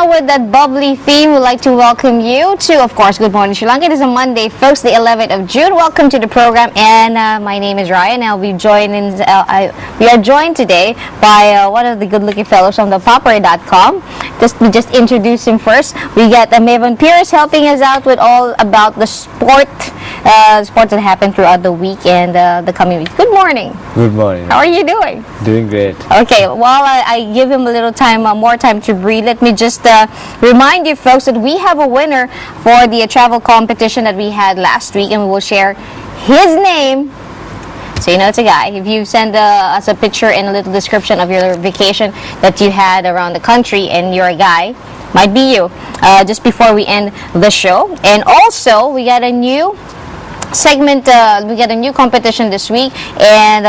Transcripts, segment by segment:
now with that bubbly theme, we'd like to welcome you to, of course, Good Morning Sri Lanka. It is a Monday, folks, the 11th of June. Welcome to the program, and my name is Ryan. I'll be joining. We are joined today by one of the good-looking fellows from the Popper.com. Just introduce him first. We got Maven Pierce helping us out with all about the sports that happened throughout the week and the coming week. Good morning. Good morning. How are you doing? Doing great. Okay, while I give him a little time, more time to breathe, let me just remind you folks that we have a winner for the travel competition that we had last week, and we will share his name. So you know it's a guy. If you send us a picture and a little description of your vacation that you had around the country and you're a guy, might be you, just before we end the show. And also, we got a new segment, we got a new competition this week, and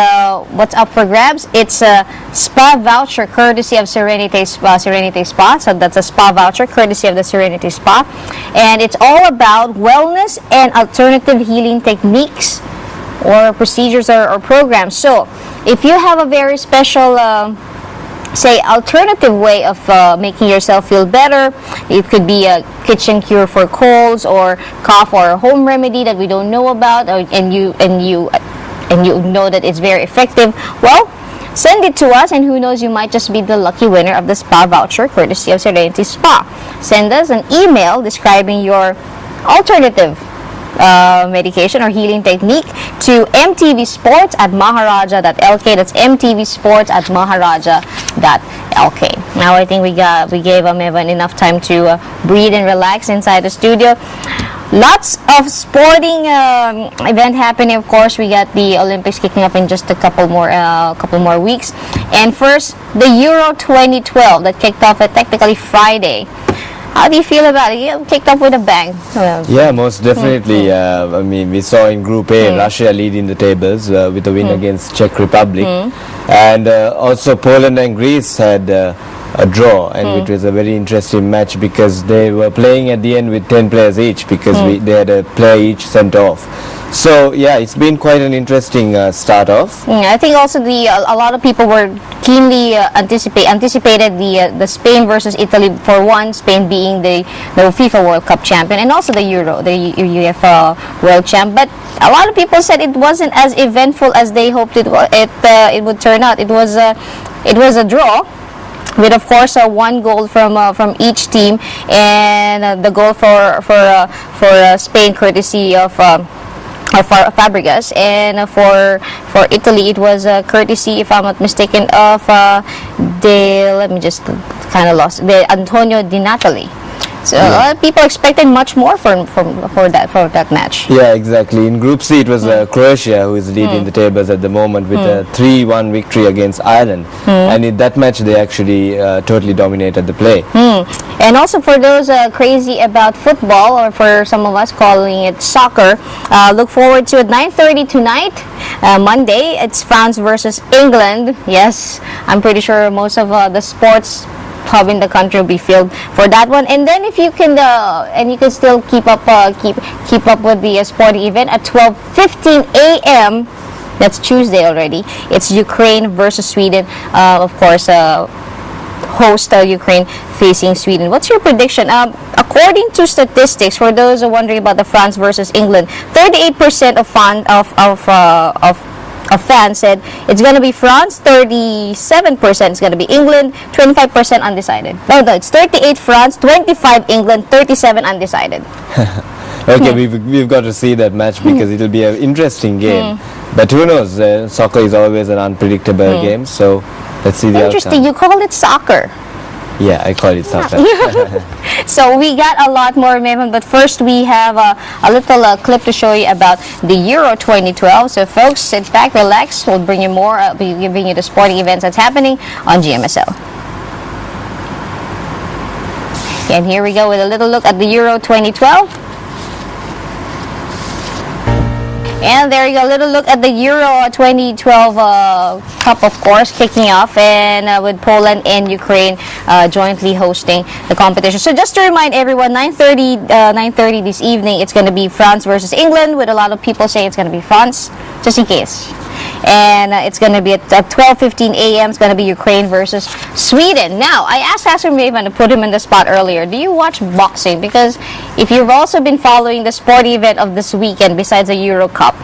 what's up for grabs? It's a spa voucher courtesy of Serenity Spa. So that's a spa voucher courtesy of the Serenity Spa, and it's all about wellness and alternative healing techniques or procedures or programs. So if you have a very special say alternative way of making yourself feel better, it could be a kitchen cure for colds or cough, or a home remedy that we don't know about, and you know that it's very effective. Well, send it to us, and who knows, you might just be the lucky winner of the spa voucher courtesy of Serenity Spa. Send us an email describing your alternative medication or healing technique to mtvsports@maharaja.lk. That's mtvsports@maharaja.lk. Now I think we gave Evan enough time to breathe and relax inside the studio. Lots of sporting event happening. Of course, we got the Olympics kicking up in just a couple more weeks. And first, the Euro 2012 that kicked off technically Friday. How do you feel about it? You kicked off with a bang. Yeah, most definitely. I mean, we saw in Group A, Russia leading the tables with a win against Czech Republic. And also Poland and Greece had a draw, and it was a very interesting match because they were playing at the end with 10 players each, because they had a player each sent off. So yeah, it's been quite an interesting start off. I think also a lot of people were keenly anticipated the Spain versus Italy, for one, Spain being the FIFA World Cup champion, and also the UEFA World Champ. But a lot of people said it wasn't as eventful as they hoped it would turn out. It was a draw, with of course one goal from each team, and the goal for Spain courtesy of Fabregas, and for Italy it was courtesy, if I'm not mistaken, of Antonio Di Natale. So a lot of people expected much more for that match. Yeah, exactly. In Group C, it was Croatia who is leading the tables at the moment with a 3-1 victory against Ireland. And in that match, they actually totally dominated the play. And also for those crazy about football, or for some of us calling it soccer, look forward to it. 9:30 tonight, Monday. It's France versus England. Yes, I'm pretty sure most of the sports pub in the country will be filled for that one. And then if you can still keep up with the sporting event at 12:15 a.m. That's Tuesday already. It's Ukraine versus Sweden. Of course, host Ukraine facing Sweden. What's your prediction? According to statistics, for those who are wondering about the France versus England, 38% of fans said it's going to be France, 37% is going to be England, 25% undecided. No, it's 38 France, 25 England, 37 undecided. Okay, we've got to see that match because it'll be an interesting game. But who knows? Soccer is always an unpredictable game, so let's see the Interesting, outcome. you call it soccer. Yeah, I call it soccer. So we got a lot more, Maven, but first we have a little clip to show you about the Euro 2012. So folks, sit back, relax. We'll bring you more. I'll be giving you the sporting events that's happening on GMSL. And here we go with a little look at the Euro 2012. And there you go, a little look at the Euro 2012 Cup, of course, kicking off, and with Poland and Ukraine jointly hosting the competition. So just to remind everyone, 9:30 this evening, it's going to be France versus England, with a lot of people saying it's going to be France, just in case. and it's going to be at 12:15 a.m. It's going to be Ukraine versus Sweden. Now, I asked Pastor Maven to put him in the spot earlier. Do you watch boxing? Because if you've also been following the sporting event of this weekend, besides the Euro Cup,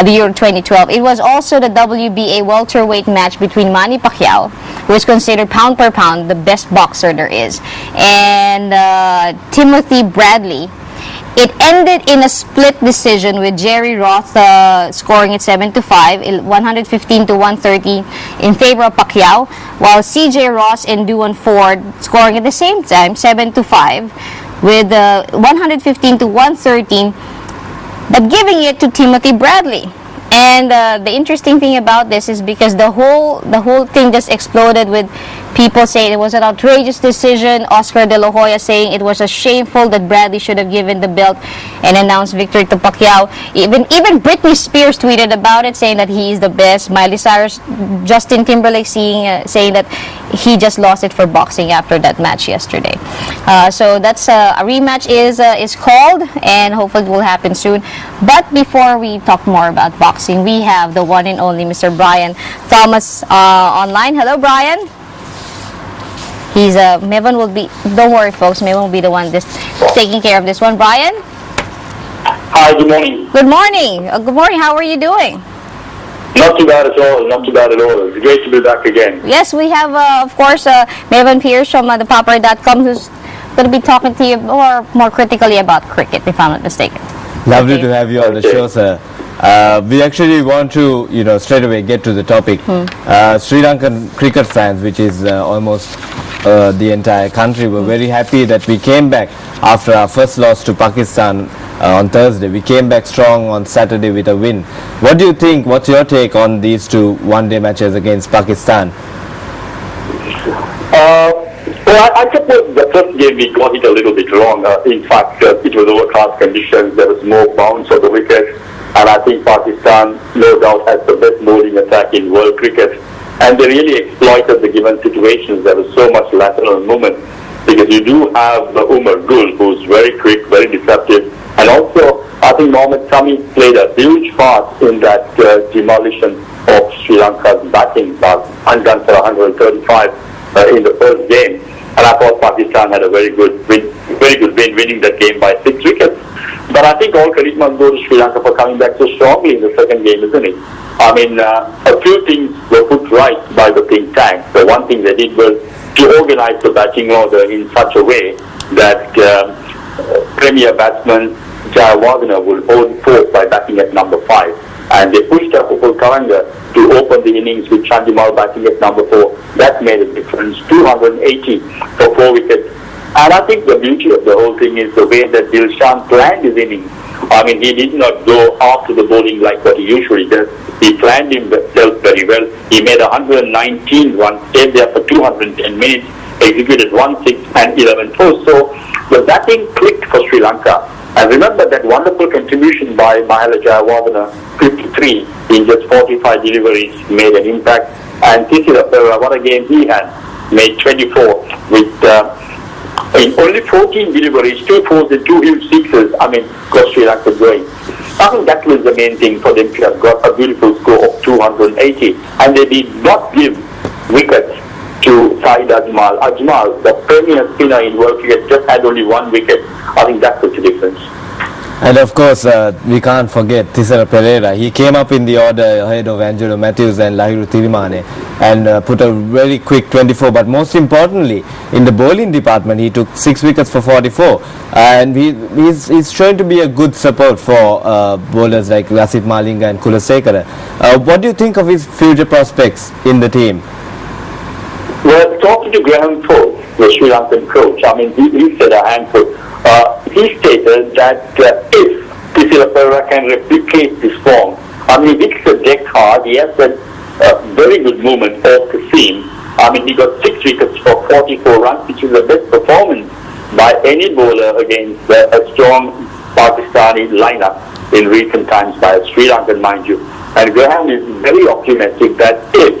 the Euro 2012, it was also the WBA welterweight match between Manny Pacquiao, who is considered pound per pound the best boxer there is, and Timothy Bradley. It ended in a split decision with Jerry Roth scoring it 7-5, 115-130 in favor of Pacquiao, while C.J. Ross and Duan Ford scoring at the same time 7-5 with 115-113, but giving it to Timothy Bradley. And the interesting thing about this is because the whole thing just exploded with people saying it was an outrageous decision. Oscar De La Hoya saying it was a shameful that Bradley should have given the belt and announced victory to Pacquiao. Even Britney Spears tweeted about it, saying that he is the best. Miley Cyrus, Justin Timberlake saying that he just lost it for boxing after that match yesterday. So that's a rematch is called, and hopefully it will happen soon. But before we talk more about boxing, we have the one and only Mr. Brian Thomas online. Hello, Brian. He's Mevan will be. Don't worry, folks. Mevan will be the one just taking care of this one. Brian. Hi. Good morning. Good morning. Good morning. How are you doing? Not too bad at all. Not too bad at all. It's great to be back again. Yes, we have of course Mevan Pierce from thepopper.com, who's going to be talking to you more critically about cricket, if I'm not mistaken. Lovely to have you on the show, sir. We actually want to, straight away get to the topic. Sri Lankan cricket fans, which is almost the entire country, were very happy that we came back after our first loss to Pakistan on Thursday. We came back strong on Saturday with a win. What do you think? What's your take on these two one-day matches against Pakistan? Well, I suppose the first game we got it a little bit wrong. In fact, it was overcast conditions. There was more bounce of the wicket. And I think Pakistan, no doubt, has the best bowling attack in world cricket. And they really exploited the given situations. There was so much lateral movement. Because you do have Umar Gul, who's very quick, very deceptive. And also, I think Mohammad Sami played a huge part in that demolition of Sri Lanka's batting, undone for 135 in the first game. And I thought Pakistan had a very good win, winning that game by 6 wickets. But I think all credit must go to Sri Lanka for coming back so strongly in the second game, isn't it? I mean, a few things were put right by the think tank. The one thing they did was to organize the batting order in such a way that premier batsman Jayawardene will hold forth by batting at number 5. And they pushed up Upul Karanga to open the innings with Chandimal batting at number 4. That made a difference, 280 for 4 wickets. And I think the beauty of the whole thing is the way that Dilshan planned his innings. I mean, he did not go after the bowling like what he usually does. He planned himself very well. He made 119 runs, stayed there for 210 minutes, executed 1 6 and 11 4. So the batting clicked for Sri Lanka. And remember that wonderful contribution by Mahela Jayawardene, 53 in just 45 deliveries, made an impact. And Tisira Perera, what a game he had, made 24 with in only 14 deliveries, 2 4s and 2 huge 6s. I mean, got Sri Lanka going. I think that was the main thing for them to have got a beautiful score of 280. And they did not give wickets to Saeed Ajmal. Ajmal, the premier spinner in world cricket, just had only 1 wicket. I think that was the difference. And of course, we can't forget Tisara Perera. He came up in the order ahead of Angelo Matthews and Lahiru Tirimane and put a very quick 24. But most importantly, in the bowling department, he took 6 wickets for 44. And he's trying to be a good support for bowlers like Lasith Malinga and Kulasekara. What do you think of his future prospects in the team? Well, talking to Graham Pope, the Sri Lankan coach, I mean, he said a handful. He stated that if Tisira Perera can replicate this form, I mean, he hits the deck hard. He has a very good movement off the seam. I mean, he got 6 wickets for 44 runs, which is the best performance by any bowler against a strong Pakistani lineup in recent times by a Sri Lankan, mind you. And Graham is very optimistic that if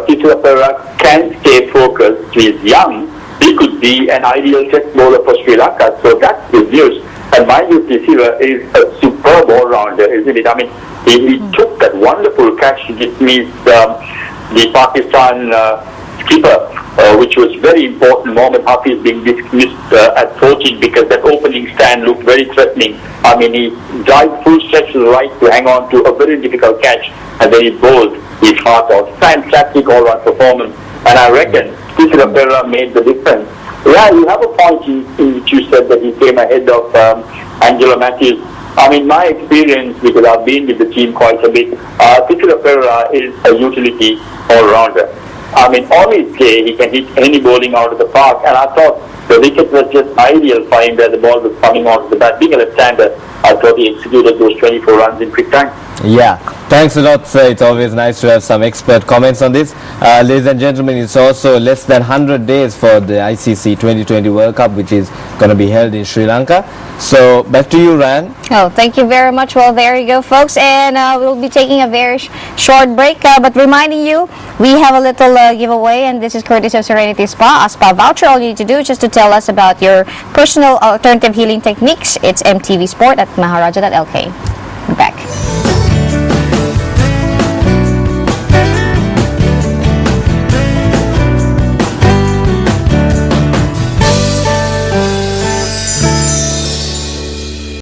Tisira Perera can stay focused, he is young, he could be an ideal test bowler for Sri Lanka. So that's good news. And mind you, Tisira is a superb all-rounder, isn't it? I mean, he took that wonderful catch actually dismissed the Pakistan skipper, which was very important moment. Hafiz being dismissed at 14 because that opening stand looked very threatening. I mean, he dived full stretch to the right to hang on to a very difficult catch, and then he bowled his heart out. Fantastic all-round performance, and I reckon Tisra Perera made the difference. Yeah, you have a point in which you said that he came ahead of Angela Matthews. I mean, my experience, because I've been with the team quite a bit, Tisra Perera is a utility all-rounder. I mean, on his day, he can hit any bowling out of the park, and I thought the wicket was just ideal for him where the ball was coming onto the bat. Being a left-hander, I thought he executed those 24 runs in quick time. Yeah, thanks a lot, sir. It's always nice to have some expert comments on this. Ladies and gentlemen, it's also less than 100 days for the ICC 2020 World Cup, which is going to be held in Sri Lanka. So, back to you, Ryan. Oh, thank you very much. Well, there you go, folks. And we'll be taking a very short break. But reminding you, we have a little giveaway, and this is courtesy of Serenity Spa. A spa voucher. All you need to do is just to tell us about your personal alternative healing techniques. It's MTV Sport at maharaja.lk.